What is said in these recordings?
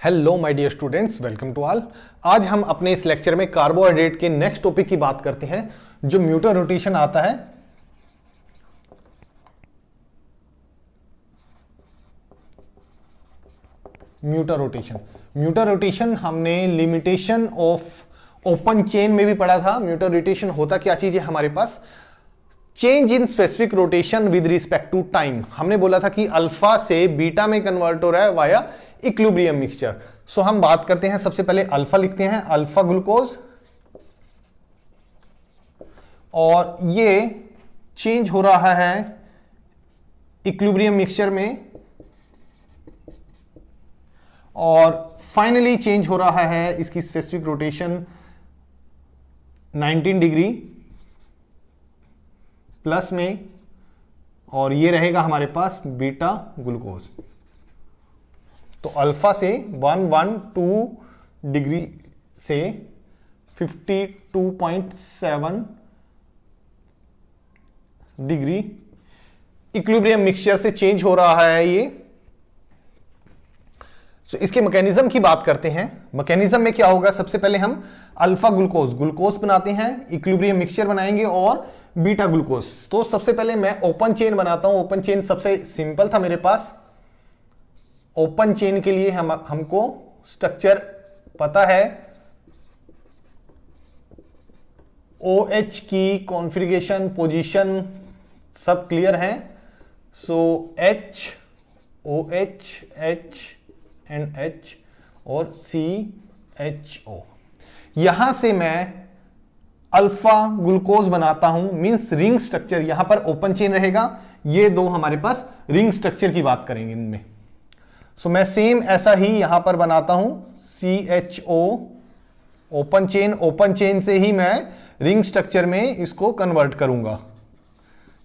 Hello my dear students, welcome to all. आज हम अपने इस लेक्चर में कार्बोहाइड्रेट के नेक्स्ट टॉपिक की बात करते हैं जो म्यूटर रोटेशन आता है। म्यूटर रोटेशन हमने लिमिटेशन ऑफ ओपन चेन में भी पढ़ा था। म्यूटर रोटेशन होता क्या चीज है हमारे पास? Change in specific rotation with respect to time. हमने बोला था कि अल्फा से बीटा में कन्वर्ट हो रहा है वाया इक्विलिब्रियम मिक्सचर। सो हम बात करते हैं, सबसे पहले अल्फा लिखते हैं, अल्फा ग्लूकोज, और ये चेंज हो रहा है इक्विलिब्रियम मिक्सचर में, और फाइनली चेंज हो रहा है इसकी स्पेसिफिक रोटेशन 19 डिग्री प्लस में, और ये रहेगा हमारे पास बीटा ग्लूकोज। तो अल्फा से 112 डिग्री से 52.7 डिग्री इक्विलिब्रियम मिक्सचर से चेंज हो रहा है ये। तो इसके मैकेनिज्म की बात करते हैं। मैकेनिज्म में क्या होगा? सबसे पहले हम अल्फा ग्लूकोज बनाते हैं, इक्विलिब्रियम मिक्सचर बनाएंगे, और बीटा ग्लूकोज। तो सबसे पहले मैं ओपन चेन बनाता हूं। ओपन चेन सबसे सिंपल था मेरे पास। ओपन चेन के लिए हमको स्ट्रक्चर पता है, OH की कॉन्फ़िगरेशन, पोजीशन सब क्लियर है। सो H, OH, H and H और CHO। यहां से मैं अल्फा ग्लूकोज बनाता हूं, मींस रिंग स्ट्रक्चर। यहां पर ओपन चेन रहेगा, ये दो हमारे पास रिंग स्ट्रक्चर की बात करेंगे इनमें। सो मैं सेम ऐसा ही यहां पर बनाता हूं, CHO ओपन चेन से ही मैं रिंग स्ट्रक्चर में इसको कन्वर्ट करूंगा।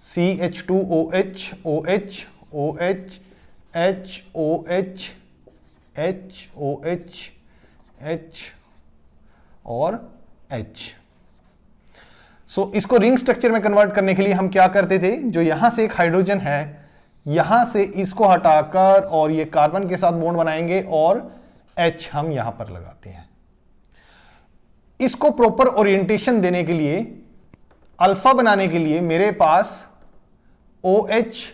CH2OH, OH, OH, H, OH, H, OH, H और H। सो इसको रिंग स्ट्रक्चर में कन्वर्ट करने के लिए हम क्या करते थे? जो यहां से एक हाइड्रोजन है, यहां से इसको हटाकर और ये कार्बन के साथ बॉन्ड बनाएंगे, और H हम यहां पर लगाते हैं। इसको प्रॉपर ओरिएंटेशन देने के लिए, अल्फा बनाने के लिए मेरे पास OH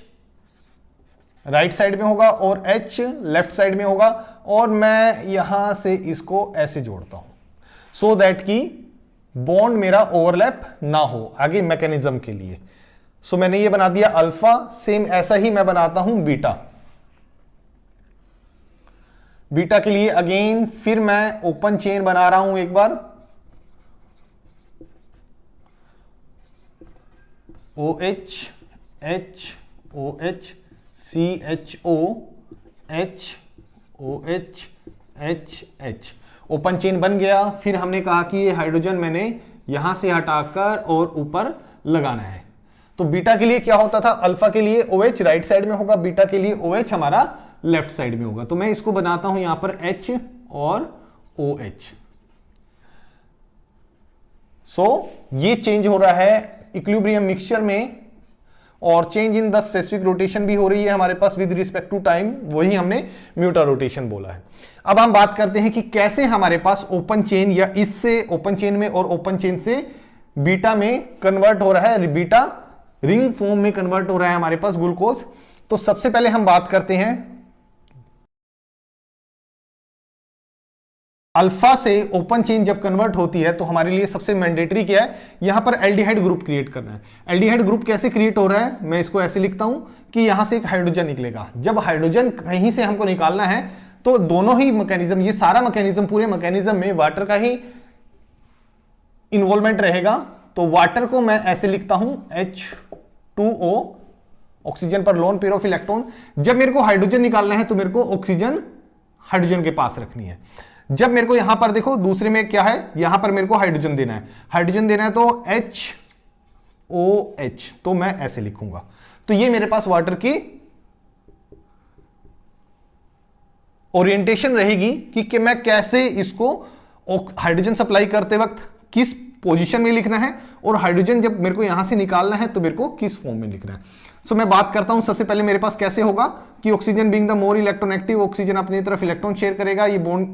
राइट साइड में होगा और H लेफ्ट साइड में होगा, और मैं यहां से इसको ऐसे जोड़ता हूं सो दैट कि बॉन्ड मेरा ओवरलैप ना हो आगे मैकेनिज्म के लिए। सो मैंने ये बना दिया अल्फा। सेम ऐसा ही मैं बनाता हूं बीटा। बीटा के लिए अगेन फिर मैं ओपन चेन बना रहा हूं एक बार, OH, H, OH, CHO, H, OH, H, H। Open chain बन गया। फिर हमने कहा कि ये हाइड्रोजन मैंने यहां से हटाकर और ऊपर लगाना है। तो बीटा के लिए क्या होता था? अल्फा के लिए OH राइट साइड में होगा, बीटा के लिए OH हमारा लेफ्ट साइड में होगा। तो मैं इसको बनाता हूं यहां पर H और OH। सो ये चेंज हो रहा है इक्विलिब्रियम मिक्सचर में, और change in the specific rotation भी हो रही है हमारे पास विद रिस्पेक्ट टू टाइम। वही हमने म्यूटर रोटेशन बोला है। अब हम बात करते हैं कि कैसे हमारे पास ओपन चेन या इससे ओपन चेन में और ओपन चेन से बीटा में कन्वर्ट हो रहा है, बीटा रिंग फॉर्म में कन्वर्ट हो रहा है हमारे पास ग्लूकोज। तो सबसे पहले हम बात करते हैं अल्फा से ओपन चेन जब कन्वर्ट होती है तो हमारे लिए सबसे मैंडेटरी क्या है? यहां पर एल्डिहाइड ग्रुप क्रिएट करना है। एल्डिहाइड ग्रुप कैसे क्रिएट हो रहा है? मैं इसको ऐसे लिखता हूं कि यहां से एक हाइड्रोजन निकलेगा। जब हाइड्रोजन कहीं से हमको निकालना है तो दोनों ही मैकेनिज्म, ये सारा मैकेनिज्म, पूरे मैकेनिज्म में वाटर का ही इन्वॉल्वमेंट रहेगा। तो वाटर को मैं ऐसे लिखता हूं H2O, ऑक्सीजन पर लोन पेयर ऑफ इलेक्ट्रॉन। जब मेरे को हाइड्रोजन निकालना है तो मेरे को ऑक्सीजन हाइड्रोजन के पास रखनी है। जब मेरे को यहां पर देखो दूसरे में क्या है, यहां पर मेरे को हाइड्रोजन देना है, तो HOH, तो मैं ऐसे लिखूंगा। तो ये मेरे पास वाटर की ओरिएंटेशन रहेगी कि मैं कैसे इसको हाइड्रोजन सप्लाई करते वक्त किस पोजीशन में लिखना है, और हाइड्रोजन जब मेरे को यहां से निकालना है तो मेरे को किस फॉर्म में लिखना है। सो मैं बात करता हूं सबसे पहले मेरे पास कैसे होगा कि oxygen being the more electronegative, oxygen अपनी तरफ इलेक्ट्रॉन शेयर करेगा, ये बॉन्ड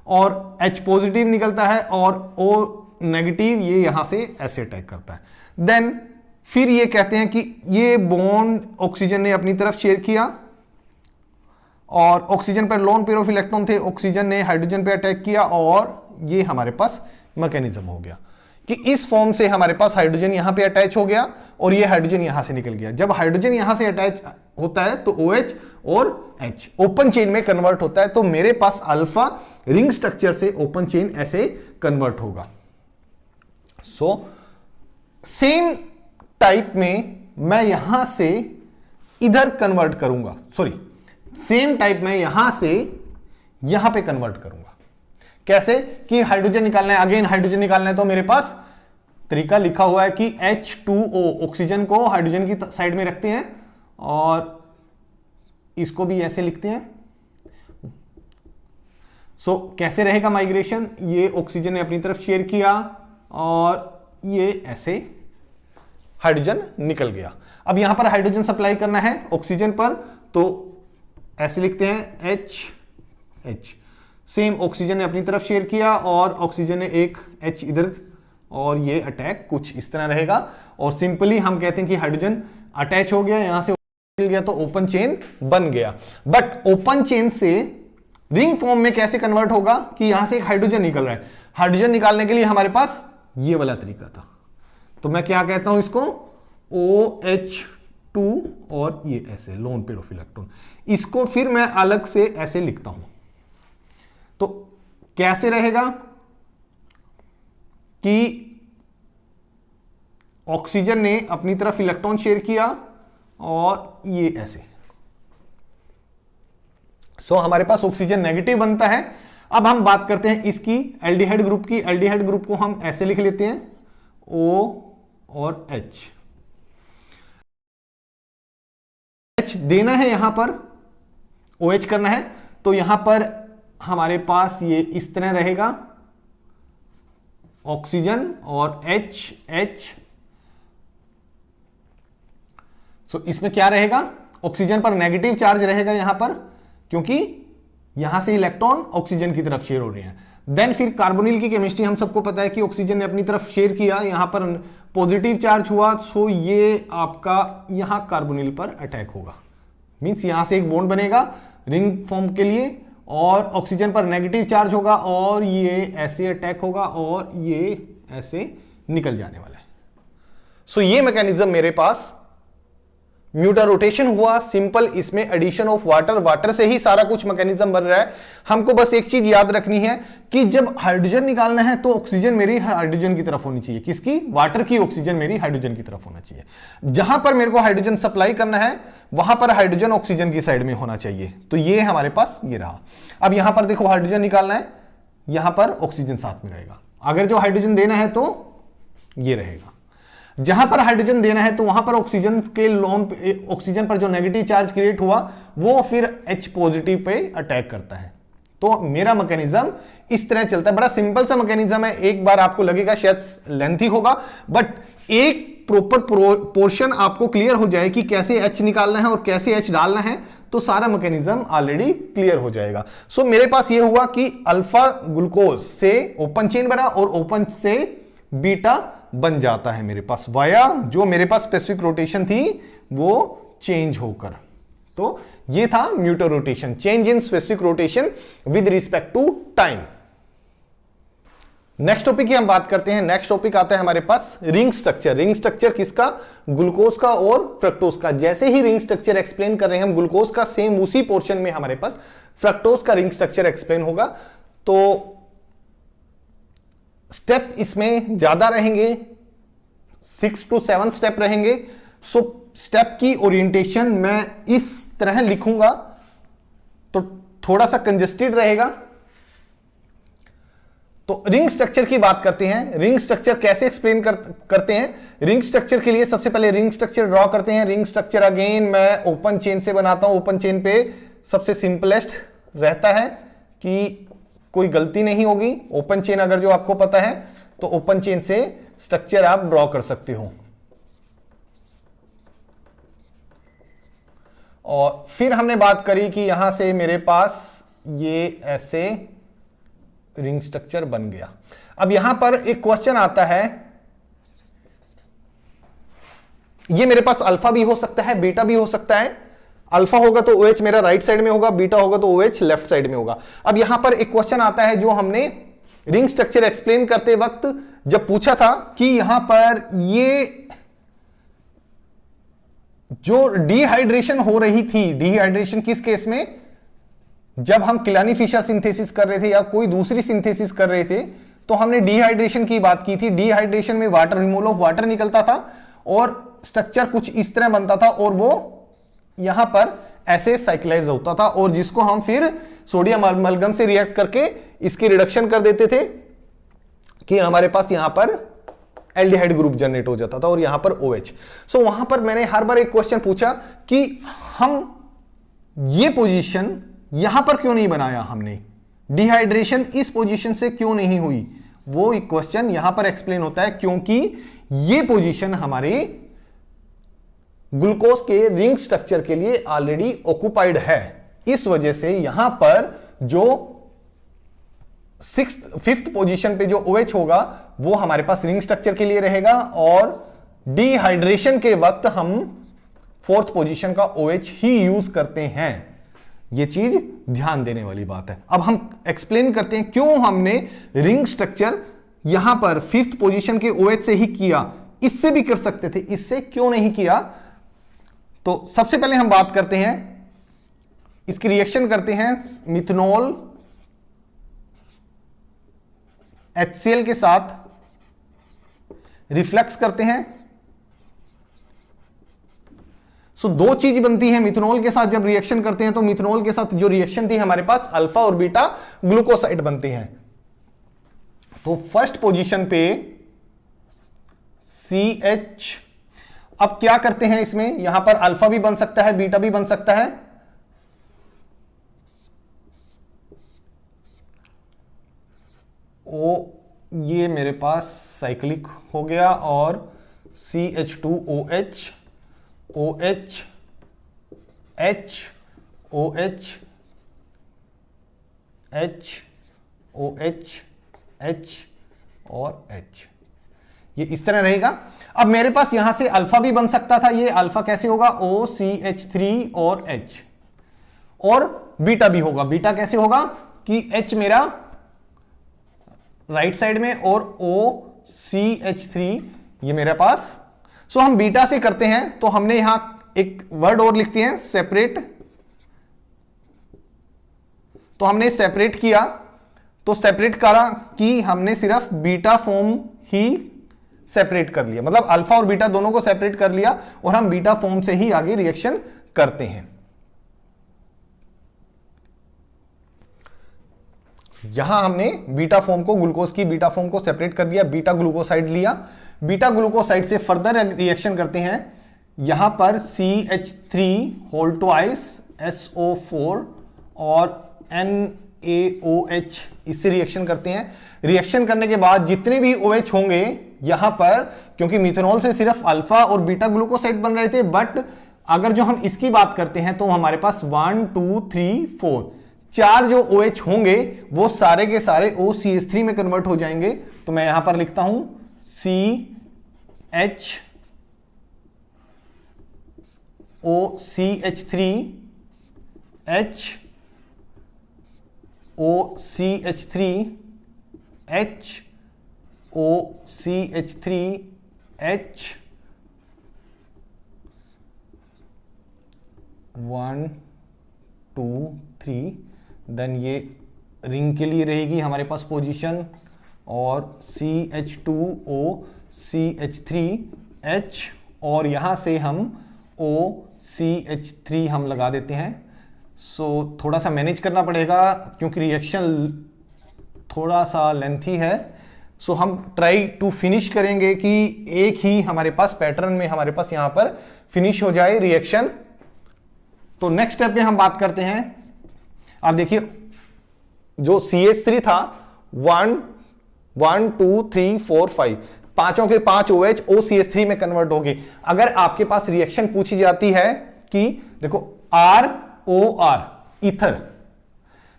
और H पॉजिटिव निकलता है और O नेगेटिव ये यहां से ऐसे अटैक करता है। देन फिर ये कहते हैं कि ये बॉन्ड ऑक्सीजन ने अपनी तरफ शेयर किया और ऑक्सीजन पर लोन पेयर ऑफ इलेक्ट्रॉन थे, ऑक्सीजन ने हाइड्रोजन पे अटैक किया और ये हमारे पास मैकेनिज्म हो गया कि इस फॉर्म से हमारे पास हाइड्रोजन यहां पे अटैच हो गया और ये हाइड्रोजन यहां से निकल गया। जब हाइड्रोजन यहां से अटैच होता है तो OH और H ओपन चेन में कन्वर्ट होता है, तो मेरे पास अल्फा रिंग स्ट्रक्चर से ओपन चेन ऐसे कन्वर्ट होगा। सो सेम टाइप में मैं यहां से इधर कन्वर्ट करूंगा, सॉरी सेम टाइप में यहां से यहां पे कन्वर्ट करूंगा। कैसे कि हाइड्रोजन निकालना है, अगेन हाइड्रोजन निकालना है, तो मेरे पास तरीका लिखा हुआ है कि H2O ऑक्सीजन को हाइड्रोजन की साइड में रखते हैं और इसको भी ऐसे लिखते हैं। सो कैसे रहेगा माइग्रेशन, ये ऑक्सीजन ने अपनी तरफ शेयर किया और ये ऐसे हाइड्रोजन निकल गया। अब यहां पर हाइड्रोजन सप्लाई करना है ऑक्सीजन पर, तो ऐसे लिखते हैं H। सेम ऑक्सीजन ने अपनी तरफ शेयर किया और ऑक्सीजन ने एक H इधर और ये अटैक कुछ इस तरह रहेगा और सिंपली हम कहते हैं कि हाइड्रोजन अटैच हो गया, यहां से निकल गया तो ओपन चेन बन गया। बट ओपन चेन से रिंग फॉर्म में कैसे कन्वर्ट होगा कि यहां से एक हाइड्रोजन निकल रहा है, हाइड्रोजन निकालने के लिए हमारे पास ये वाला तरीका था, तो मैं क्या कहता हूं इसको OH2 और ये ऐसे लोन पेयर ऑफ इलेक्ट्रॉन, इसको फिर मैं अलग से ऐसे लिखता हूं। तो कैसे रहेगा कि ऑक्सीजन ने अपनी तरफ इलेक्ट्रॉन शेयर किया और ये ऐसे, सो हमारे पास ऑक्सीजन नेगेटिव बनता है। अब हम बात करते हैं इसकी एल्डिहाइड ग्रुप की। एल्डिहाइड ग्रुप को हम ऐसे लिख लेते हैं O और H देना है, यहां पर OH करना है, तो यहां पर हमारे पास ये इस तरह रहेगा ऑक्सीजन और H। सो इसमें क्या रहेगा, ऑक्सीजन पर नेगेटिव चार्ज रहेगा यहां पर, क्योंकि यहां से इलेक्ट्रॉन ऑक्सीजन की तरफ शेयर हो रहे हैं। देन फिर कार्बोनिल की केमिस्ट्री हम सबको पता है कि ऑक्सीजन ने अपनी तरफ शेयर किया, यहां पर पॉजिटिव चार्ज हुआ, सो ये आपका यहां कार्बोनिल पर अटैक होगा, मींस यहां से एक बॉन्ड बनेगा रिंग फॉर्म के लिए और ऑक्सीजन पर नेगेटिव चार्ज होगा और ये ऐसे अटैक होगा और ये ऐसे निकल जाने वाला है। सो ये मैकेनिज्म मेरे पास म्यूटर रोटेशन हुआ सिंपल, इसमें एडिशन ऑफ वाटर से ही सारा कुछ मैकेनिज्म बन रहा है। हमको बस एक चीज याद रखनी है कि जब हाइड्रोजन निकालना है तो ऑक्सीजन मेरी हाइड्रोजन की तरफ होनी चाहिए, किसकी, वाटर की, ऑक्सीजन मेरी हाइड्रोजन की तरफ होना चाहिए। जहां पर मेरे को हाइड्रोजन सप्लाई करना है वहां पर हाइड्रोजन ऑक्सीजन की साइड में होना चाहिए, तो ये हमारे पास ये रहा। अब यहां पर देखो हाइड्रोजन निकालना है, यहां पर ऑक्सीजन साथ में रहेगा, अगर जो हाइड्रोजन देना है तो ये रहेगा, जहां पर हाइड्रोजन देना है तो वहां पर ऑक्सीजन के लोन, ऑक्सीजन पर जो नेगेटिव चार्ज क्रिएट हुआ वो फिर H पॉजिटिव पे अटैक करता है। तो मेरा मैकेनिज्म इस तरह चलता है, बड़ा सिंपल सा मैकेनिज्म है। एक बार आपको लगेगा शायद लेंथी होगा, बट एक प्रॉपर पोर्शन आपको क्लियर हो जाए कि कैसे H निकालना है और कैसे H डालना है, तो सारा मैकेनिज्म ऑलरेडी क्लियर हो जाएगा। सो मेरे पास ये हुआ कि अल्फा ग्लूकोज से ओपन चेन बना और ओपन से बीटा बन जाता है मेरे पास, वाया जो मेरे पास स्पेसिफिक रोटेशन थी वो चेंज होकर। तो ये था म्यूटर rotation, change in specific rotation with respect to time. Next topic की हम बात करते हैं। नेक्स्ट टॉपिक आता है हमारे पास रिंग स्ट्रक्चर। रिंग स्ट्रक्चर किसका, ग्लूकोज का और फ्रक्टोज का। जैसे ही रिंग स्ट्रक्चर एक्सप्लेन कर रहे हैं हम ग्लूकोज का, सेम उसी पोर्शन में हमारे पास फ्रक्टोज का रिंग स्ट्रक्चर एक्सप्लेन होगा। तो स्टेप इसमें ज्यादा रहेंगे, 6 to 7 स्टेप रहेंगे। सो स्टेप की ओरिएंटेशन मैं इस तरह लिखूंगा तो थोड़ा सा कंजेस्टेड रहेगा। तो रिंग स्ट्रक्चर की बात करते हैं। रिंग स्ट्रक्चर कैसे एक्सप्लेन करते हैं। रिंग स्ट्रक्चर के लिए सबसे पहले रिंग स्ट्रक्चर ड्रॉ करते हैं। रिंग स्ट्रक्चर अगेन मैं ओपन चेन से बनाता हूं। ओपन चेन पे सबसे सिंपलेस्ट रहता है कि कोई गलती नहीं होगी। ओपन चेन अगर जो आपको पता है तो ओपन चेन से स्ट्रक्चर आप ड्रॉ कर सकते हो। और फिर हमने बात करी कि यहां से मेरे पास ये ऐसे रिंग स्ट्रक्चर बन गया। अब यहां पर एक क्वेश्चन आता है, ये मेरे पास अल्फा भी हो सकता है, बीटा भी हो सकता है। अल्फा होगा तो OH मेरा राइट साइड में होगा, बीटा होगा तो OH लेफ्ट साइड में होगा। अब यहां पर एक क्वेश्चन आता है जो हमने रिंग स्ट्रक्चर एक्सप्लेन करते वक्त जब पूछा था कि यहां पर ये जो डिहाइड्रेशन हो रही थी, डिहाइड्रेशन किस केस में, जब हम किलानी फिशर सिंथेसिस कर रहे थे या कोई दूसरी सिंथेसिस कर रहे थे तो हमने डिहाइड्रेशन की बात की थी। डिहाइड्रेशन में वाटर, रिमूवल ऑफ वाटर निकलता था और स्ट्रक्चर कुछ इस तरह बनता था और वो यहां पर ऐसे साइक्लाइज होता था और जिसको हम फिर सोडियम अमलगम से रिएक्ट करके इसकी रिडक्शन कर देते थे कि हमारे पास यहां पर एल्डिहाइड ग्रुप जनरेट हो जाता था और यहां पर OH। सो वहां पर मैंने हर बार एक क्वेश्चन पूछा कि हम ये पोजीशन यहां पर क्यों नहीं बनाया, हमने डिहाइड्रेशन इस पोजीशन से क्यों नहीं हुई, वो एक क्वेश्चन यहां पर एक्सप्लेन होता है क्योंकि ये पोजीशन हमारे ग्लूकोज के रिंग स्ट्रक्चर के लिए ऑलरेडी ऑक्युपाइड है। इस वजह से यहां पर जो फिफ्थ पोजीशन पे जो OH होगा वो हमारे पास रिंग स्ट्रक्चर के लिए रहेगा और डिहाइड्रेशन के वक्त हम फोर्थ पोजीशन का OH ही यूज करते हैं। ये चीज ध्यान देने वाली बात है। अब हम एक्सप्लेन करते हैं क्यों हमने रिंग स्ट्रक्चर यहां पर फिफ्थ पोजीशन के OH से ही किया, इससे भी कर सकते थे, इससे क्यों नहीं किया। तो सबसे पहले हम बात करते हैं, इसकी रिएक्शन करते हैं मिथनॉल HCl के साथ रिफ्लेक्स करते हैं। सो दो चीज बनती है मिथनॉल के साथ जब रिएक्शन करते हैं, तो मिथनॉल के साथ जो रिएक्शन थी हमारे पास अल्फा और बीटा ग्लूकोसाइड बनते हैं। तो फर्स्ट पोजीशन पे CH, अब क्या करते हैं इसमें, यहां पर अल्फा भी बन सकता है, बीटा भी बन सकता है। ये मेरे पास साइक्लिक हो गया और CH2OH, OH, H, OH, H, OH, H और H, ये इस तरह रहेगा। अब मेरे पास यहां से अल्फा भी बन सकता था, ये अल्फा कैसे होगा, OCH3 और H, और बीटा भी होगा। बीटा कैसे होगा कि H मेरा राइट साइड में और OCH3 ये मेरे पास। सो हम बीटा से करते हैं तो हमने यहां एक वर्ड और लिखते हैं सेपरेट। तो हमने सेपरेट किया, तो सेपरेट करा कि हमने सिर्फ बीटा फॉर्म ही सेपरेट कर लिया, मतलब अल्फा और बीटा दोनों को सेपरेट कर लिया और हम बीटा फॉर्म से ही आगे रिएक्शन करते हैं। यहां हमने बीटा फॉर्म को, ग्लूकोज की बीटा फॉर्म को सेपरेट कर दिया, बीटा ग्लूकोसाइड लिया। बीटा ग्लूकोसाइड से फर्दर रिएक्शन करते हैं, यहां पर CH3 होल ट्वाइस SO4 और NaOH, इससे रिएक्शन करते हैं। रिएक्शन करने के बाद जितने भी OH होंगे यहां पर, क्योंकि मिथनॉल से सिर्फ अल्फा और बीटा ग्लूकोसाइड बन रहे थे, बट अगर जो हम इसकी बात करते हैं तो हमारे पास 1 2 3 4 चार जो OH होंगे वो सारे के सारे OCH3 में कन्वर्ट हो जाएंगे। तो मैं यहां पर लिखता हूं CH OCH3 H OCH3 H OCH3 H 1 2 3, then ये रिंग के लिए रहेगी हमारे पास पोजीशन, और CH2O CH3H, और यहां से हम OCH3 हम लगा देते हैं। सो थोड़ा सा मैनेज करना पड़ेगा क्योंकि रिएक्शन थोड़ा सा लेंथी है। सो हम ट्राई टू फिनिश करेंगे कि एक ही हमारे पास पैटर्न में हमारे पास यहां पर फिनिश हो जाए रिएक्शन। तो नेक्स्ट स्टेप में हम बात करते हैं, आप देखिए जो CH3 था 1 2 3 4 5, पांचों के 5 OH OCH3 में कन्वर्ट होगी। अगर आपके पास रिएक्शन पूछी जाती है कि देखो ROR, ईथर।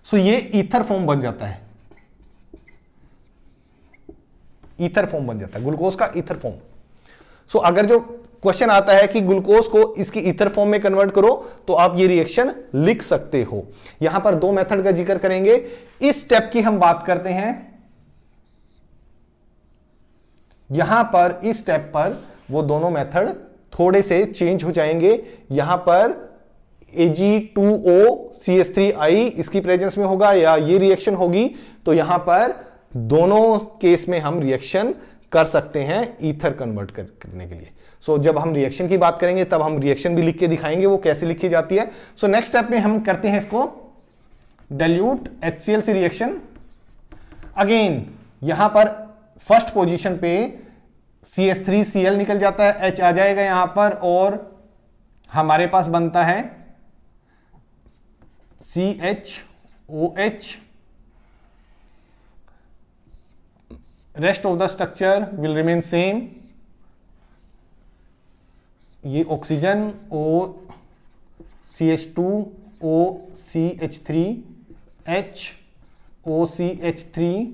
सो ये ईथर फॉर्म बन जाता है, ईथर फॉर्म बन जाता है, ग्लूकोज का ईथर फॉर्म। सो अगर जो क्वेश्चन आता है कि ग्लूकोज को इसकी ईथर फॉर्म में कन्वर्ट करो, तो आप ये रिएक्शन लिख सकते हो। यहां पर दो मेथड का जिक्र करेंगे। इस स्टेप की हम बात करते हैं, यहां पर इस स्टेप पर वो दोनों मेथड थोड़े से चेंज हो जाएंगे। यहां पर Ag2OCH3I इसकी प्रेजेंस में होगा या ये रिएक्शन होगी, तो यहां पर दोनों केस में हम रिएक्शन कर सकते हैं ईथर कन्वर्ट करने के लिए। सो जब हम रिएक्शन की बात करेंगे तब हम रिएक्शन भी लिख के दिखाएंगे वो कैसे लिखी जाती है। सो नेक्स्ट स्टेप में हम करते हैं इसको डाइल्यूट HCl से रिएक्शन। अगेन यहां पर फर्स्ट पोजीशन पे CH3Cl निकल जाता है, H आ जाएगा यहां पर, और हमारे पास बनता है CHOH। Rest of the structure will remain same. ये oxygen OCH2OCH3 HOCH3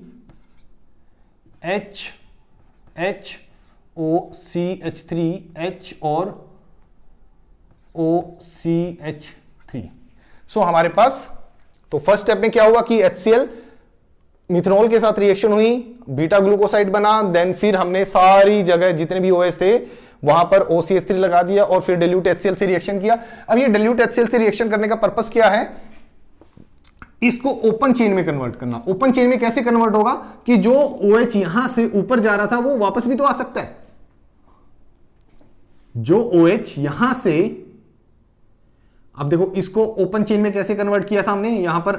HOCH3 H और OCH3। सो हमारे पास तो फर्स्ट स्टेप में क्या हुआ कि HCl मिथनॉल के साथ रिएक्शन हुई, बीटा ग्लूकोसाइड बना, देन फिर हमने सारी जगह जितने भी OH थे वहां पर OCH3 लगा दिया और फिर डाइल्यूट HCl से रिएक्शन किया। अब ये डाइल्यूट HCl से रिएक्शन करने का पर्पस क्या है? इसको ओपन चेन में कन्वर्ट करना। ओपन चेन में कैसे कन्वर्ट होगा कि जो OH यहां से ऊपर जा रहा था वो वापस भी तो आ सकता है। जो OH यहां से, अब देखो इसको ओपन चेन में कैसे कन्वर्ट किया था हमने, यहां पर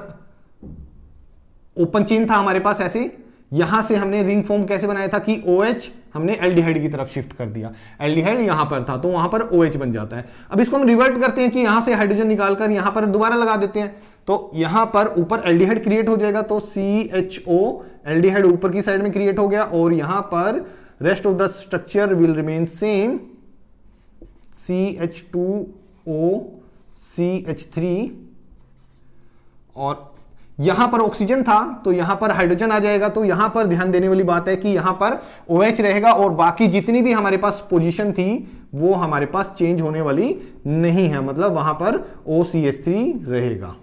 ओपन चेन था हमारे पास ऐसे, यहां से हमने रिंग फॉर्म कैसे बनाया था कि OH हमने एल्डिहाइड की तरफ शिफ्ट कर दिया। एल्डिहाइड यहां पर था तो वहां पर OH बन जाता है। अब इसको हम रिवर्ट करते हैं कि यहां से हाइड्रोजन निकालकर यहां पर दोबारा लगा देते हैं, तो यहां पर ऊपर एल्डिहाइड क्रिएट हो जाएगा, तो CHO एल्डिहाइड ऊपर की साइड में क्रिएट हो गया, और यहां पर rest of the structure will remain same, CH2OCH3, और यहां पर ऑक्सीजन था तो यहां पर हाइड्रोजन आ जाएगा। तो यहां पर ध्यान देने वाली बात है कि यहां पर OH रहेगा और बाकी जितनी भी हमारे पास पोजीशन थी वो हमारे पास चेंज होने वाली नहीं है, मतलब वहां पर OCH3 रहेगा।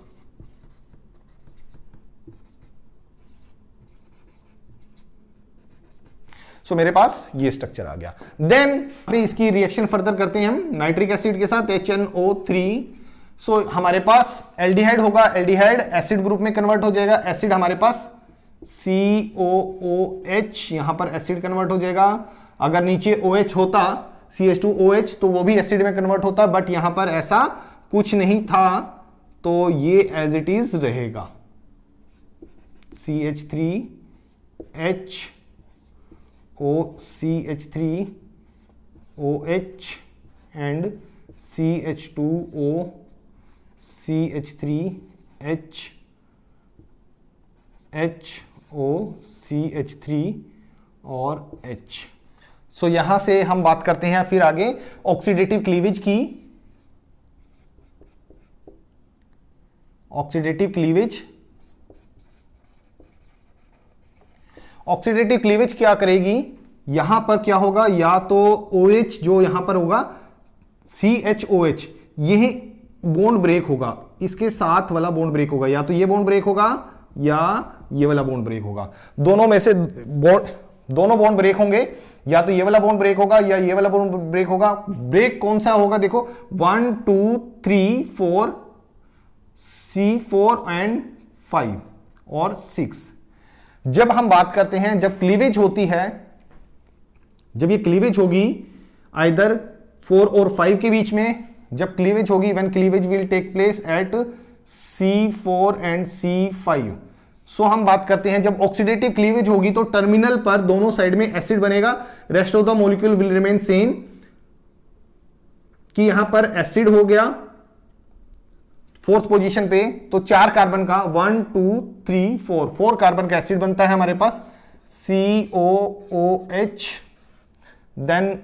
सो मेरे पास ये स्ट्रक्चर आ गया। देन इसकी रिएक्शन फर्दर करते हैं हम नाइट्रिक एसिड के साथ HNO3। सो हमारे पास एल्डिहाइड होगा, एल्डिहाइड एसिड ग्रुप में कन्वर्ट हो जाएगा। एसिड हमारे पास COOH, यहां पर एसिड कन्वर्ट हो जाएगा। अगर नीचे OH होता CH2OH तो वो भी एसिड में कन्वर्ट होता, बट यहां पर ऐसा कुछ नहीं था तो ये एज इट इज रहेगा। CH3H OCH3OH and CH2OCH3H HOCH3 और H। सो यहां से हम बात करते हैं फिर आगे ऑक्सीडेटिव क्लीवेज की। ऑक्सीडेटिव क्लीवेज, ऑक्सीडेटिव क्लीवेज क्या करेगी, यहां पर क्या होगा, या तो OH जो यहां पर होगा CHOH, यह बॉन्ड ब्रेक होगा, इसके साथ वाला बॉन्ड ब्रेक होगा, या तो ये बॉन्ड ब्रेक होगा या ये वाला बॉन्ड ब्रेक होगा। दोनों में से दोनों बॉन्ड ब्रेक होंगे, या तो ये वाला बॉन्ड ब्रेक होगा या ये वाला बॉन्ड ब्रेक होगा। ब्रेक कौन सा होगा, देखो 1 2 3 4 C4 एंड 5 और 6। जब हम बात करते हैं, जब क्लीवेज होती है, जब ये क्लीवेज होगी आइदर 4 और 5 के बीच में, जब क्लीवेज होगी, when cleavage will take place at C4 and C5। So हम बात करते हैं जब ऑक्सीडेटिव क्लीवेज होगी तो टर्मिनल पर दोनों साइड में एसिड बनेगा, rest of the molecule will remain same. कि यहां पर एसिड हो गया फोर्थ पोजीशन पे, तो 4 कार्बन का 1 2 3 4 कार्बन का एसिड बनता है हमारे पास COOH, then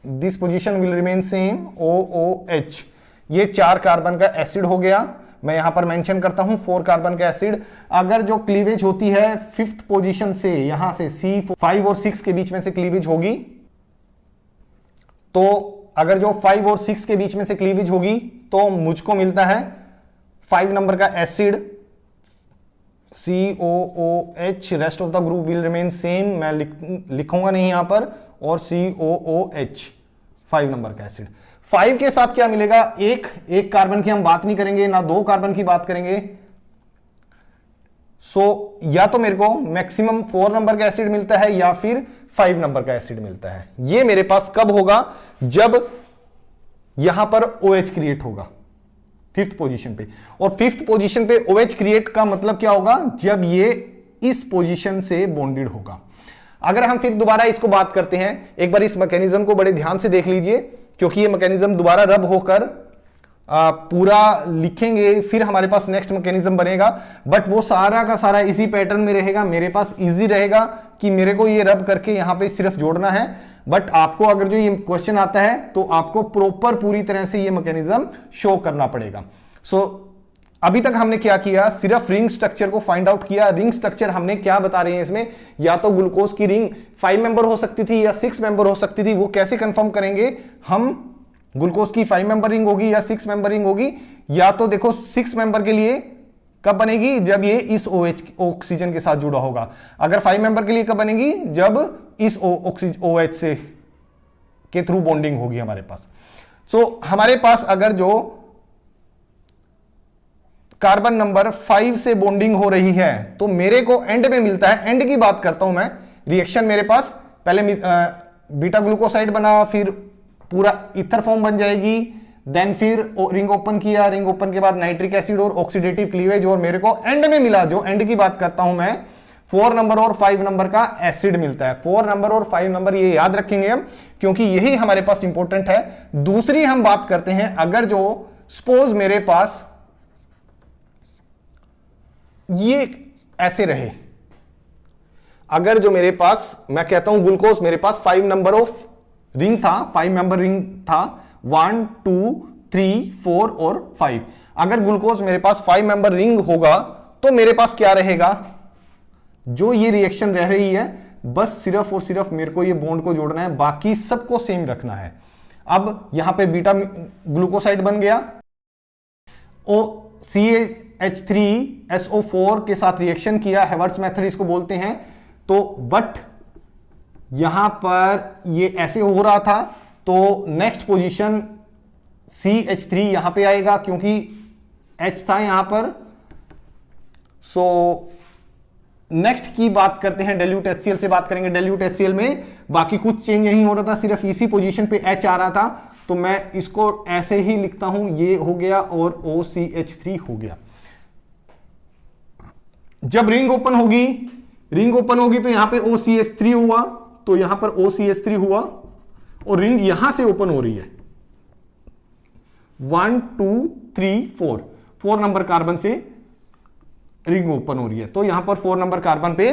this position will remain same OOH। ये 4 कार्बन का एसिड हो गया। मैं यहां पर मेंशन करता हूं 4 कार्बन का एसिड। अगर जो क्लीवेज होती है 5th पोजीशन से, यहां से C5 और 6 के बीच में से क्लीवेज होगी, तो अगर जो 5 और 6 के बीच में से क्लीवेज होगी तो मुझको मिलता है 5 नंबर का acid COOH। Rest of the group will remain same, मैं लिखूंगा नहीं यहां पर, और COOH 5 नंबर का एसिड। 5 के साथ क्या मिलेगा, एक कार्बन की हम बात नहीं करेंगे, ना 2 कार्बन की बात करेंगे। या तो मेरे को मैक्सिमम 4 नंबर का एसिड मिलता है या फिर 5 नंबर का एसिड मिलता है। ये मेरे पास कब होगा, जब यहां पर OH क्रिएट होगा 5th पोजीशन पे। और 5th पोजीशन पे OH क्रिएट का मतलब क्या होगा, जब ये इस पोजीशन से बॉन्डेड होगा। अगर हम फिर दोबारा इसको बात करते हैं, एक बार इस मैकेनिज्म को बड़े ध्यान से देख लीजिए, क्योंकि ये मैकेनिज्म दोबारा रब होकर पूरा लिखेंगे, फिर हमारे पास नेक्स्ट मैकेनिज्म बनेगा, बट वो सारा का सारा इसी पैटर्न में रहेगा। मेरे पास इजी रहेगा कि मेरे को ये रब करके यहां पे सिर्फ जोड़ना है, बट आपको अगर जो ये क्वेश्चन आता है तो आपको प्रॉपर पूरी तरह से ये मैकेनिज्म शो करना पड़ेगा। अभी तक हमने क्या किया, सिर्फ रिंग स्ट्रक्चर को फाइंड आउट किया। रिंग स्ट्रक्चर हमने क्या बता रहे हैं इसमें, या तो ग्लूकोज की रिंग 5 मेंबर हो सकती थी या 6 मेंबर हो सकती थी। वो कैसे कंफर्म करेंगे हम, ग्लूकोज की 5 मेंबर रिंग होगी या 6 मेंबर रिंग होगी, या तो देखो 6 मेंबर के लिए कब बनेगी, जब ये इस OH ऑक्सीजन के साथ जुड़ा होगा। अगर 5 मेंबर के लिए कब बनेगी, जब इस OH से के थ्रू बॉन्डिंग होगी हमारे पास। हमारे पास अगर जो कार्बन नंबर 5 से बॉन्डिंग हो रही है तो मेरे को एंड में मिलता है, एंड की बात करता हूं मैं, रिएक्शन मेरे पास पहले बीटा ग्लूकोसाइड बना, फिर पूरा ईथर फॉर्म बन जाएगी, देन फिर रिंग ओपन किया, रिंग ओपन के बाद नाइट्रिक एसिड और ऑक्सीडेटिव क्लीवेज, और मेरे को एंड में मिला, जो एंड की बात करता हूं मैं, 4 नंबर और 5 नंबर का एसिड मिलता है। 4 नंबर और 5 नंबर ये याद रखेंगे हम, क्योंकि यही हमारे पास इंपॉर्टेंट है। दूसरी हम बात करते हैं, अगर जो सपोज मेरे पास ये ऐसे रहे, अगर जो मेरे पास, मैं कहता हूं ग्लूकोज मेरे पास 5 नंबर ऑफ रिंग था, 5 मेंबर रिंग था, 1 2 3 4 और 5। अगर ग्लूकोज मेरे पास 5 मेंबर रिंग होगा तो मेरे पास क्या रहेगा, जो ये रिएक्शन रह रही है, बस सिर्फ और सिर्फ मेरे को ये बॉन्ड को जोड़ना है, बाकी सबको सेम रखना है। अब यहां पे बीटा ग्लूकोसाइड बन गया, CH3SO4 के साथ रिएक्शन किया, हेवर्ट्स मेथड इसको बोलते हैं। तो बट यहां पर ये ऐसे हो रहा था, तो नेक्स्ट पोजीशन CH3 यहां पे आएगा, क्योंकि H था यहां पर। नेक्स्ट की बात करते हैं, डाइल्यूट HCl से बात करेंगे। डाइल्यूट HCl में बाकी कुछ चेंज नहीं हो रहा था, सिर्फ इसी पोजीशन पे H आ रहा था, तो मैं इसको ऐसे ही लिखता हूं, ये हो गया और OCH3 हो गया। जब रिंग ओपन होगी तो यहां पे OCH3 हुआ, तो यहां पर OCH3 हुआ, और रिंग यहां से ओपन हो रही है 1 2 3 4 नंबर कार्बन से रिंग ओपन हो रही है, तो यहां पर 4 नंबर कार्बन पे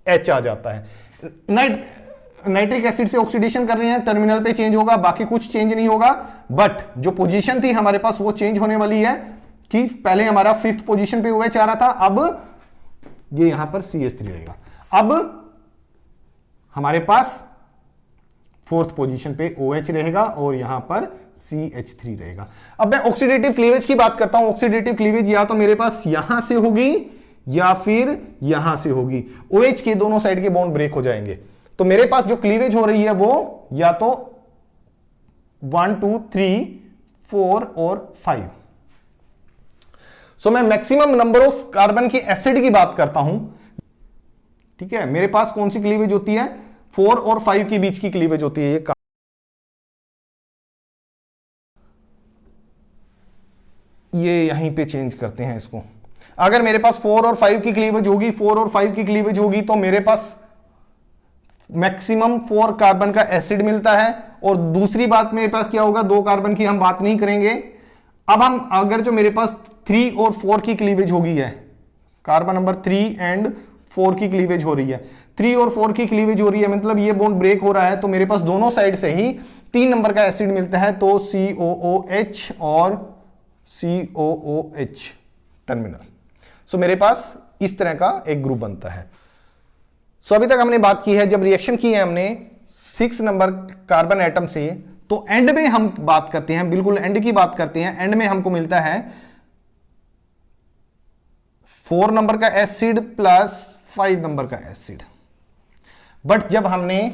H आ जाता है। नाइट्रिक एसिड से ऑक्सीडेशन कर रहे हैं, टर्मिनल पे चेंज होगा, बाकी कुछ चेंज नहीं होगा, बट जो पोजीशन थी हमारे पास वो चेंज होने वाली है, कि पहले हमारा 5th पोजीशन पे OH आ रहा था, अब ये यहां पर CH3 रहेगा। अब हमारे पास 4th पोजीशन पे OH रहेगा और यहां पर CH3 रहेगा। अब मैं ऑक्सीडेटिव क्लीवेज की बात करता हूं। ऑक्सीडेटिव क्लीवेज या तो मेरे पास यहां से होगी या फिर यहां से होगी, OH के दोनों साइड के बॉन्ड ब्रेक हो जाएंगे। तो मेरे पास जो क्लीवेज हो रही है वो या तो 1 2 3 4 और 5। मैं मैक्सिमम नंबर ऑफ कार्बन की एसिड की बात करता हूं, ठीक है। मेरे पास कौन सी क्लीवेज होती है, 4 और 5 के बीच की क्लीवेज होती है। ये यहीं पे चेंज करते हैं इसको। अगर मेरे पास 4 और 5 की क्लीवेज होगी, 4 और 5 की क्लीवेज होगी, तो मेरे पास मैक्सिमम 4 कार्बन का एसिड मिलता है। और दूसरी बात मेरे पास क्या होगा, 2 कार्बन की हम बात नहीं करेंगे। अब हम अगर जो मेरे पास 3 और 4 की क्लीवेज होगी है, कार्बन नंबर 3 एंड 4 की क्लीवेज हो रही है, 3 और 4 की क्लीवेज हो रही है, मतलब ये बॉन्ड ब्रेक हो रहा है, तो मेरे पास दोनों साइड से ही 3 नंबर का एसिड मिलता है, तो COOH और COOH टर्मिनल। सो मेरे पास इस तरह का एक ग्रुप बनता है। सो अभी तक हमने बात की है, जब रिएक्शन की है हमने 6 नंबर कार्बन एटम से, तो एंड में हम बात करते हैं, बिल्कुल एंड की बात करते हैं। एंड में हमको मिलता है 4 नंबर का एसिड प्लस 5 नंबर का एसिड। बट जब हमने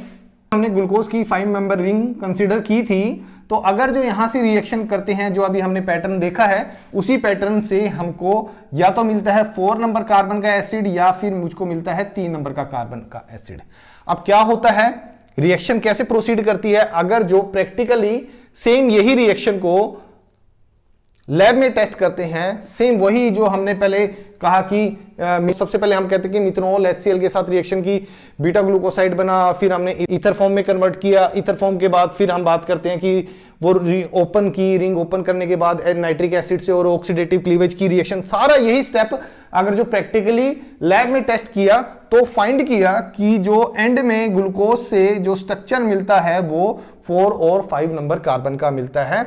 ग्लूकोज की 5 मेंबर रिंग कंसीडर की थी, तो अगर जो यहां से रिएक्शन करते हैं, जो अभी हमने पैटर्न देखा है, उसी पैटर्न से हमको या तो मिलता है 4 नंबर कार्बन का एसिड या फिर मुझको मिलता है 3 नंबर का कार्बन का एसिड। अब क्या होता है, रिएक्शन कैसे प्रोसीड करती है, अगर जो प्रैक्टिकली सेम यही रिएक्शन को लैब में टेस्ट करते हैं, सेम वही जो हमने पहले कहा कि सबसे पहले हम कहते हैं कि मिथनॉल HCl के साथ रिएक्शन की, बीटा ग्लूकोसाइड बना, फिर हमने ईथर फॉर्म में कन्वर्ट किया, ईथर फॉर्म के बाद फिर हम बात करते हैं कि वो ओपन की, रिंग ओपन करने के बाद नाइट्रिक एसिड से और ऑक्सीडेटिव क्लीवेज की रिएक्शन, सारा यही स्टेप अगर जो प्रैक्टिकली लैब में टेस्ट किया तो फाइंड किया कि जो एंड में ग्लूकोज से जो स्ट्रक्चर मिलता है वो 4 और 5 नंबर कार्बन का मिलता है,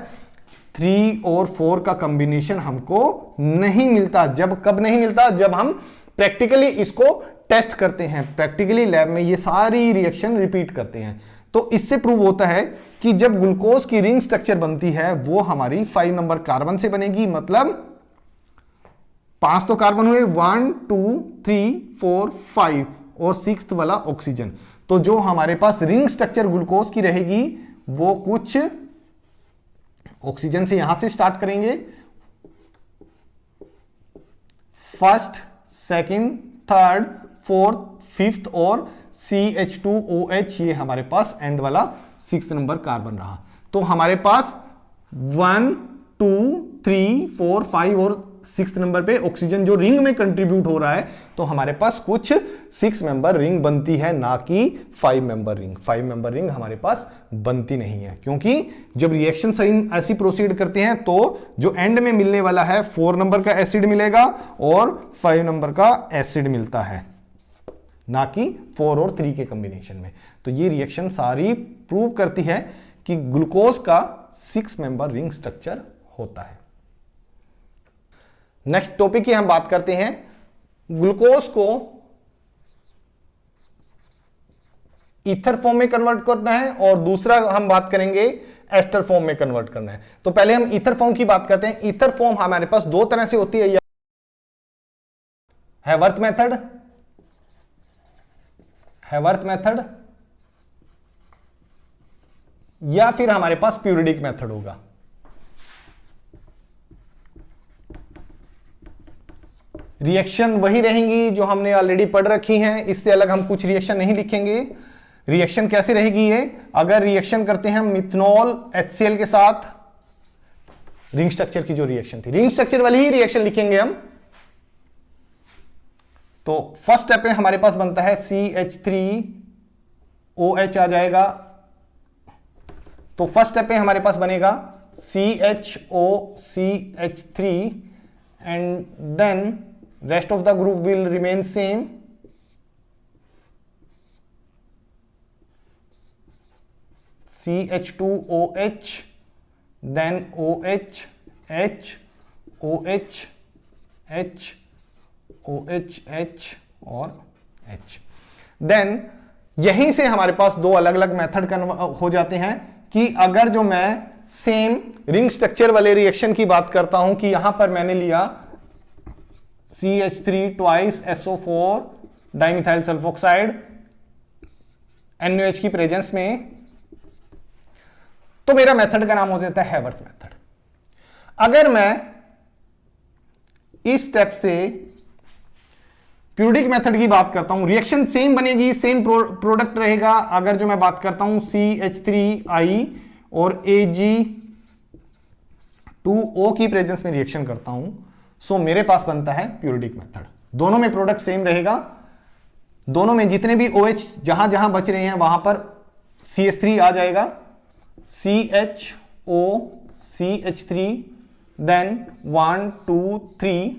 3 और 4 का कॉम्बिनेशन हमको नहीं मिलता। जब कब नहीं मिलता, जब हम प्रैक्टिकली इसको टेस्ट करते हैं, प्रैक्टिकली लैब में ये सारी रिएक्शन रिपीट करते हैं। तो इससे प्रूव होता है कि जब ग्लूकोज की रिंग स्ट्रक्चर बनती है वो हमारी 5 नंबर कार्बन से बनेगी, मतलब 5 तो कार्बन हुए, 1 2 3 4 5 और 6th वाला ऑक्सीजन। तो जो हमारे पास रिंग स्ट्रक्चर ग्लूकोज की रहेगी वो कुछ ऑक्सीजन से यहां से स्टार्ट करेंगे, first, second, third, fourth, fifth और CH2OH, ये हमारे पास एंड वाला 6th नंबर कार्बन रहा। तो हमारे पास 1 2 3 4 5 और 6th नंबर पे ऑक्सीजन जो रिंग में कंट्रीब्यूट हो रहा है, तो हमारे पास कुछ 6 मेंबर रिंग बनती है, ना कि 5 मेंबर रिंग। 5 मेंबर रिंग हमारे पास बनती नहीं है, क्योंकि जब रिएक्शन सही ऐसी प्रोसीड करते हैं तो जो एंड में मिलने वाला है 4 नंबर का एसिड मिलेगा और 5 नंबर का एसिड मिलता है, ना कि 4 और 3 के कॉम्बिनेशन में। तो ये रिएक्शन सारी प्रूव करती है कि ग्लूकोज का 6 मेंबर रिंग स्ट्रक्चर होता है। नेक्स्ट टॉपिक की हम बात करते हैं, ग्लूकोज को ईथर फॉर्म में कन्वर्ट करना है और दूसरा हम बात करेंगे एस्टर फॉर्म में कन्वर्ट करना है। तो पहले हम ईथर फॉर्म की बात करते हैं। ईथर फॉर्म हमारे पास 2 तरह से होती है, हैवर्थ मेथड या फिर हमारे पास प्यूरिडिक मेथड होगा। रिएक्शन वही रहेंगी जो हमने ऑलरेडी पढ़ रखी हैं, इससे अलग हम कुछ रिएक्शन नहीं लिखेंगे। रिएक्शन कैसी रहेगी ये, अगर रिएक्शन करते हैं मिथनॉल HCl के साथ, रिंग स्ट्रक्चर की जो रिएक्शन थी, रिंग स्ट्रक्चर वाली ही रिएक्शन लिखेंगे हम। तो फर्स्ट स्टेप पे हमारे पास बनता है CH3OH आ जाएगा। तो फर्स्ट स्टेप पे हमारे पास बनेगा CHO CH3 and then rest of the group will remain same, CH2OH, then OH, H, OH, H, OH, H और H। देन यहीं से हमारे पास 2 अलग अलग मेथड हो जाते हैं कि अगर जो मैं सेम रिंग स्ट्रक्चर वाले रिएक्शन की बात करता हूं कि यहां पर मैंने लिया CH3 twice SO4 dimethyl sulphoxide NaOH की प्रेजेंस में, तो मेरा मेथड का नाम हो जाता है हैवर्थ मेथड। अगर मैं इस स्टेप से प्यूरिडिक मेथड की बात करता हूं, रिएक्शन सेम बनेगी, सेम प्रोडक्ट रहेगा। अगर जो मैं बात करता हूं CH3I और Ag2O की प्रेजेंस में रिएक्शन करता हूं, सो मेरे पास बनता है प्यूरिडिक मेथड। दोनों में प्रोडक्ट सेम रहेगा, दोनों में जितने भी OH जहां जहां बच रहे हैं वहां पर CH3 आ जाएगा, CHO CH3, then 1 2 3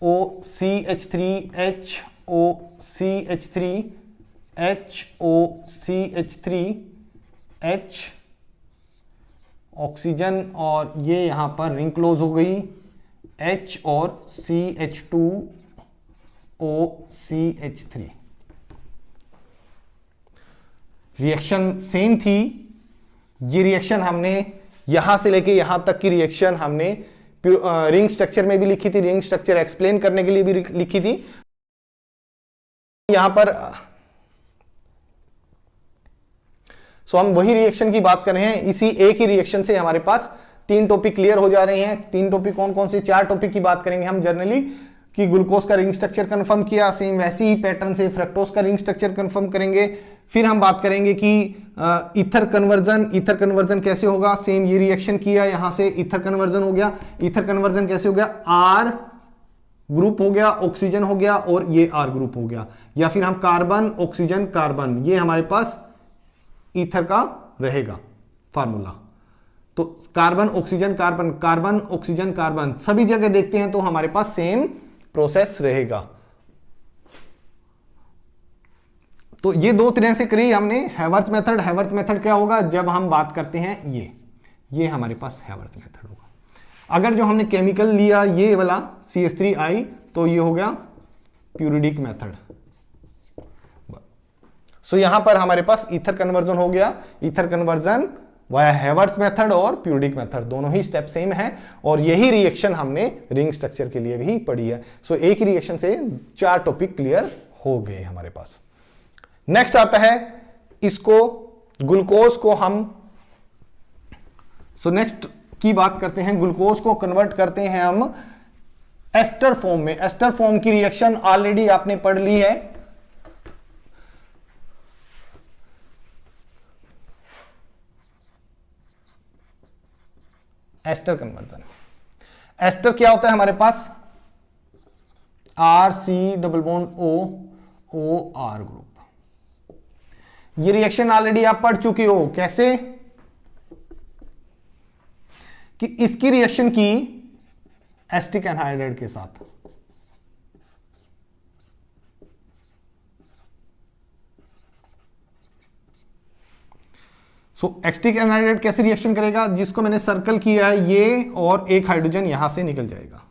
OCH3H OCH3 HOCH3 H oxygen और ये यहां पर रिंग क्लोज हो गई, H और CH2OCH3। रिएक्शन सेम थी। ये रिएक्शन हमने यहां से लेके यहां तक की रिएक्शन हमने रिंग स्ट्रक्चर में भी लिखी थी, रिंग स्ट्रक्चर एक्सप्लेन करने के लिए भी लिखी थी। यहां पर सो हम वही रिएक्शन की बात कर रहे हैं। इसी एक ही रिएक्शन से हमारे पास 3 टॉपिक क्लियर हो जा रहे हैं। 3 टॉपिक कौन कौन से? 4 टॉपिक की बात करेंगे हम जनरली, कि ग्लूकोज का रिंग स्ट्रक्चर कंफर्म किया, सेम वैसे ही पैटर्न से फ्रक्टोज का रिंग स्ट्रक्चर कंफर्म करेंगे। फिर हम बात करेंगे कि ईथर कन्वर्जन कैसे होगा। सेम ये रिएक्शन किया, यहां से ईथर कन्वर्जन हो गया। ईथर कन्वर्जन कैसे हो गया? आर ग्रुप हो गया, ऑक्सीजन हो गया और ये आर ग्रुप हो गया। या फिर हम कार्बन ऑक्सीजन कार्बन, ये हमारे पास ईथर का रहेगा फार्मूला। तो carbon oxygen carbon, carbon oxygen carbon, सभी जगह देखते हैं तो हमारे पास सेम प्रोसेस रहेगा। तो ये 2 तरह से करी हमने हैवर्थ मेथड। हैवर्थ मेथड क्या होगा? जब हम बात करते हैं ये हमारे पास हैवर्थ मेथड होगा। अगर जो हमने केमिकल लिया ये वाला CH3I, तो ये हो गया प्यूरिडिक मेथड। सो यहां पर हमारे पास ईथर कन्वर्जन हो गया। ईथर कन्वर्जन वाया हैवर्थ मेथड और प्यूरिडिक मेथड, दोनों ही स्टेप सेम है। और यही रिएक्शन हमने रिंग स्ट्रक्चर के लिए भी पढ़ी है। सो एक ही रिएक्शन से 4 टॉपिक क्लियर हो गए हमारे पास। नेक्स्ट आता है इसको, ग्लूकोज को हम, नेक्स्ट की बात करते हैं। ग्लूकोज को कन्वर्ट करते हैं हम एस्टर फॉर्म में। एस्टर फॉर्म की रिएक्शन ऑलरेडी आपने पढ़ ली है। एस्टर कन्वर्जन, एस्टर क्या होता है हमारे पास? RC≡O group. ये रिएक्शन ऑलरेडी आप पढ़ चुके हो। कैसे? कि इसकी रिएक्शन की एसिटिक एनहाइड्राइड के साथ। एसिटिक एनहाइड्राइड कैसे रिएक्शन करेगा? जिसको मैंने सर्कल किया है ये, और एक हाइड्रोजन यहां से निकल जाएगा।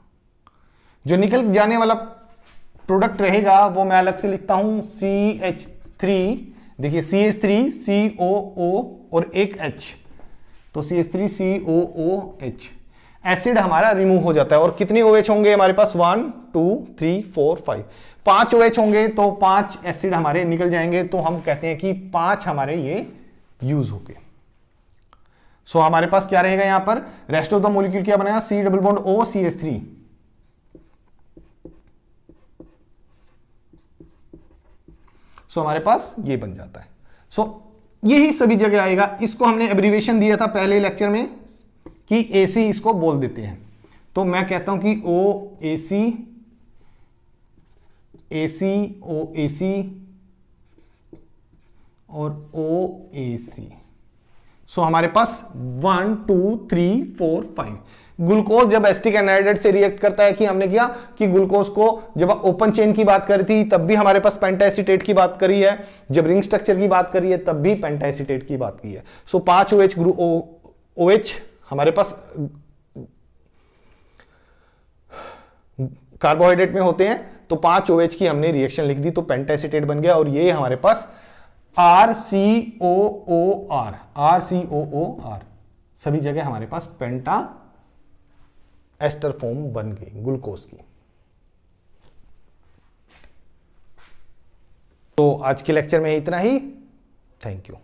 जो निकल जाने वाला प्रोडक्ट रहेगा वो मैं अलग से लिखता हूं, CH3। देखिए CH3 COO और एक H, तो CH3 COOH। एसिड हमारा रिमूव हो जाता है। और कितने OH होंगे हमारे पास? 1 2 3 4 5, 5 OH होंगे, तो 5 एसिड हमारे निकल जाएंगे। तो हम कहते हैं कि 5 हमारे ये यूज हो गए। सो हमारे पास क्या रहेगा यहां पर? रेस्ट ऑफ द मॉलिक्यूल क्या बनेगा? C≡O CH3। सो हमारे पास ये बन जाता है। यही सभी जगह आएगा। इसको हमने एब्रीविएशन दिया था पहले लेक्चर में कि AC इसको बोल देते हैं। तो मैं कहता हूं कि OAC, AC, OAC और OAC। हमारे पास 1 2 3 4 5। ग्लूकोज जब एसिटिक एनहाइड्राइड से रिएक्ट करता है, कि हमने किया कि ग्लूकोज को जब ओपन चेन की बात करी थी तब भी हमारे पास पेंटाएसिटेट की बात करी है, जब रिंग स्ट्रक्चर की बात करी है तब भी पेंटाएसिटेट की बात की है। 5 OH ग्रुप OH हमारे पास कार्बोहाइड्रेट में होते हैं, तो 5 OH की हमने रिएक्शन लिख दी तो पेंटाएसिटेट बन गया। और ये हमारे पास RCOOR सभी जगह हमारे पास पेंटा एस्टर फॉर्म बन गई ग्लूकोज की। तो आज के लेक्चर में इतना ही। Thank you.